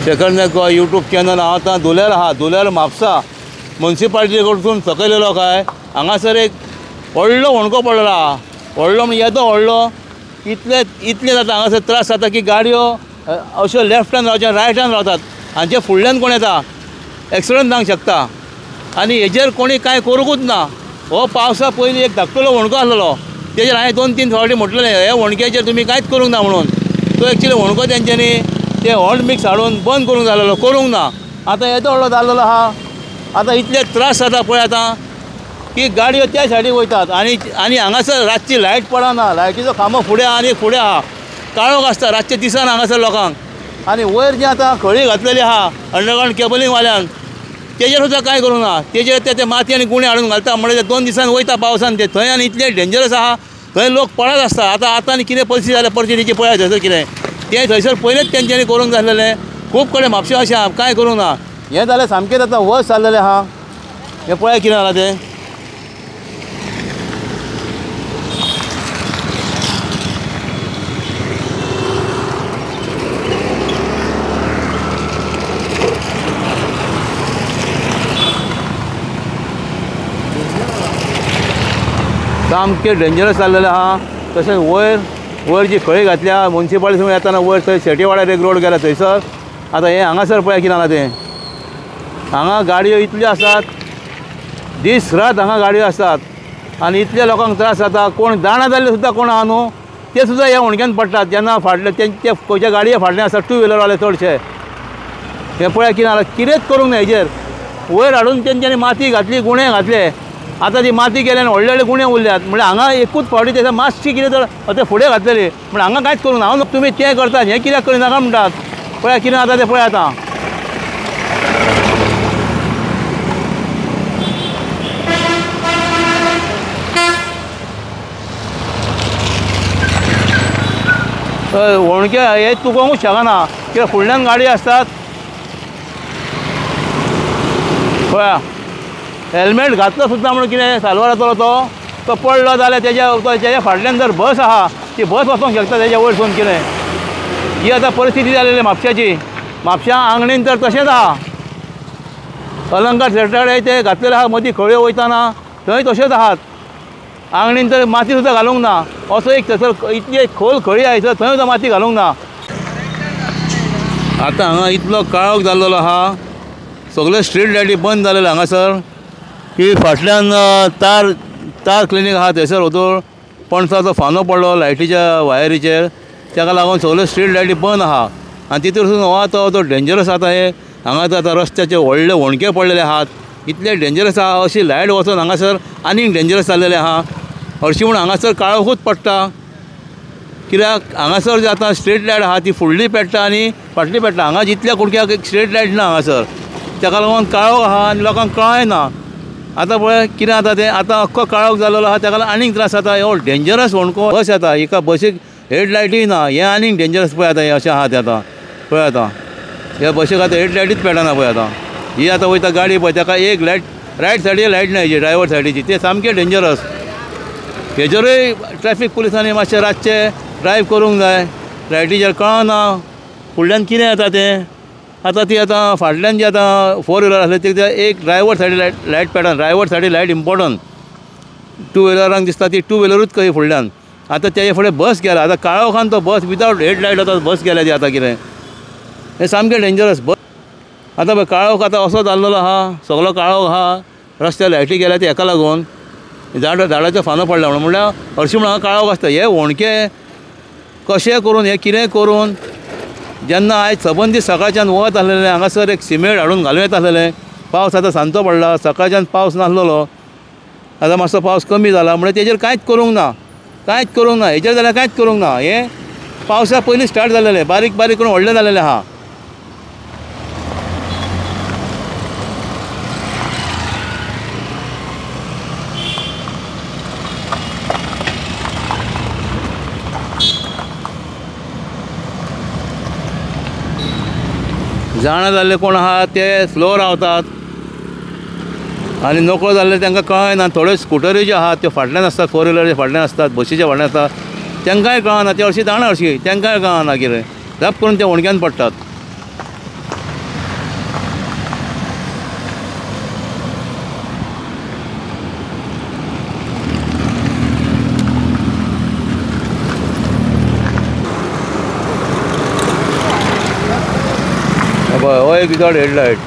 Second एक YouTube channel हांव आतां धुलेर आहा, धुलेर म्हापसा मुन्सिपालिटी कडसून सकयलेलो काय हांगासर एक व्हडलो होणको पडलेलो आहा. व्हडलो म्हणजे येदो व्हडलो. इतले जाता हांगासर त्रास जाता की गाडयो अश्यो लेफ्टान रावचे रायटान रावतात आनी जे फुडल्यान कोण येता एक्सिडंट जावंक शकता. आनी हेजेर कोणी कांय करूंकूच ना. हो पावसा पयलीं एक धाकटुलो होणको आसलेलो, तेजेर हांवें 2-3 फावटी म्हटलेलें हे होणक्याचेर तुमी कांयच करूंक ना म्हणून. तो एक्चुली होणको तेंच्यांनी ते हॉट मिक्स हाडून बंद करूंक जालेलो, करूंक ना. आतां येदो व्हडलो जाल्लेलो आहा. आतां इतले त्रास जाता पळय आतां की गाडयो त्या सायडीक वयतात आनी हांगासर रातची लायट पडना. लायटीचो खांबो फुडें आहा आनी फुडें आहा, काळोख आसता रातचे दिसान हांगासर लोकांक. आनी वयर जी आतां खळी घातलेली आहा अंडरग्रावंड केबलींग वाल्यान, तेजेर सुद्दां कांय करूंक ना. तेजेर ते माती आनी गुणे हाडून घालता म्हणजे 2 दिसान वयता पावसान ते थंय. आनी इतले डेंजरस आहा थंय लोक पडत आसता. आतां आनी कितें परिस्थिती जाल्या परिस्थितीची पळय थंयसर कितें तें थंयसर पयलेंच तेंच्यांनी करूंक जाय आसलेलें. खूब कडेन म्हापशा अशें आहा कांय करूंक ना. हें जाल्यार सामकेंच आतां वर्स जाल्लेलें आहा. हें पळय कितें जालां तें. सामकें डेंजरस जाल्लेलें आहा. तशेंच वयर जी खळी घातल्या मुन्सिपालिटीसून येताना वयर थंय शेट्यवाड्यार एक रोड गेला थंयसर. आतां हें हांगासर पळय कितें जालां तें. हांगा गाडयो इतल्यो आसात, दीस रात हांगा गाडयो आसतात आनी इतले लोकांक त्रास जाता. कोण जाणा जाल्ले सुद्दां कोण आहा न्हू ते सुद्दां ह्या होणक्यान पडटात. जेन्ना फाटले ते खंयच्या गाडये फाटल्यान आसतात 2 व्हिलरवाले चडशे. हें पळय कितें जालां. कितेंच करूंक ना हेजेर. वयर हाडून तेंच्यांनी माती घातली, गुणे घातले. आतां ती माती गेल्यान व्हडले व्हडले गुणे उरल्यात. म्हणजे हांगा एकूच फावटी तें मातशी कितें तर ते फुडें घातलेली म्हण हांगा कांयच करूंक ना. हांव तुमी तें करतात हें कित्याक करिनाका म्हणटात. पळय कितें जाता तें पळय आतां. होणक्या हे चुकोवंकूच शकना कित्याक फुडल्यान गाडी आसतात. पळय हेल्मेट घातलो सुद्दां म्हणून कितें साल्वार जातलो तो पडलो जाल्यार तेज्या फाटल्यान जर बस आहा ती बस वचोंक शकता तेज्या वयरसून कितें. ही आतां परिस्थिती जालेली म्हापशाची. म्हापशा आंगणीन तर तशेंच आहा. अलंकार थिएटरार ते घातलेले आहा मदीं खळयो वयताना थंय तशेंच आहात. आंगणीन तर माती सुद्दां घालूंक ना. असो एक थंयसर इतली खोल खळी आहा थंय सुद्दां माती घालूंक ना. आतां हांगा इतलो काळोख जाल्लो आहा. सगळे स्ट्रीट लायटी बंद जालेले हांगासर की फाटल्यान तार क्लिनीक आहा थंयसर वचून पणसाचो फानो पडलो लायटीच्या वायरीचेर. ताका लागून सगळे स्ट्रीट लायटी बंद आहा. आनी तितून हो आतां तो डेंजरस आतां हे हांगा आतां रस्त्याचे व्हडले होणके पडलेले आहात. इतले डेंजरस आहा अशी लायट वचून हांगासर आनीक डेंजरस जाल्लेले आहा. हरशीं म्हूण हांगासर काळोखूच पडटा. कित्याक हांगासर जी आतां स्ट्रीट लायट आहा ती फुडली पेट्टा आनी फाटली पेट्टा. हांगा जितल्या कुडक्याक एक स्ट्रीट लायट ना हांगासर. ताका लागून काळोख आहा आनी लोकांक कळय ना. आतां पळय कितें जाता तें. आतां अख्खो काळोख जाल्लो आहा ताका लागून आनीक त्रास जाता. हो डेंजरस होणको बस येता एका बसीक हेडलायटूय ना. हें आनीक डेंजरस पळय आतां हें अशें आहा तें आतां. पळय आतां ह्या बसीक आतां हेडलायटीच पेटना पळय आतां. ही आतां वयता गाडी पळय ताका एक लायट रायट सायडीक लायट ना हेजी ड्रायव्हर सायडीची. तें सामकें डेंजरस. हेजेरूय ट्रॅफीक पुलिसांनी मातशें रातचें ड्रायव करूंक जाय. लायटीचेर कळना फुडल्यान कितें येता तें. आतां ती आतां फाटल्यान जी आतां 4 व्हिलर आसली ती एक ड्रायव्हर सायडी लायट पेटना. ड्रायव्हर सायडी लायट इम्पॉर्टंट. 2 व्हिलरांक दिसता ती 2 व्हिलरूच खंय फुडल्यान. आतां तेजे फुडें बस गेला. आतां काळोखान तो बस विदावट हेडलायट वता बस गेल्या ती आतां कितें. हें सामकें डेंजरस. बस आतां पळय काळोख आतां असो जाल्लो आहा. सगळो काळोख आहा. रस्त्यार लायटी गेल्या ती हेका लागून झाडाचो फानो पडला म्हणल्यार हरशीं म्हण हांगा काळोख आसता. हे होणके कशें करून हें कितें करून जेन्ना आयज सबंद दीस सकाळच्यान वत आसलेलें हांगासर एक सिमेंट हाडून घालूं येता आसलेलें. पावस आतां सांजचो पडला. सकाळच्यान पावस नासलेलो. आतां मातसो पावस कमी जाला म्हणजे तेजेर कांयच करूंक ना. कांयच करूंक ना. हेजेर जाल्यार कांयच करूंक ना. हें पावसा पयलीं स्टार्ट जाल्लेलें. बारीक बारीक करून व्हडलें जाल्लेलें आहा. जाणा जाल्ले कोण आहा ते स्लो रावतात आनी नोकळो जाल्ले तांकां कळना. थोड्यो स्कुटरी ज्यो आहात त्यो फाटल्यान आसतात. 4 व्हिलरचे फाटल्यान आसतात. बसीच्या फाटल्यान आसतात. तांकांय कळना. ते हरशीं जाणा हरशीं तांकांय कळना कितें. झप करून ते होणक्यान पडटात. पळय हो एक विथआउट हेडलायट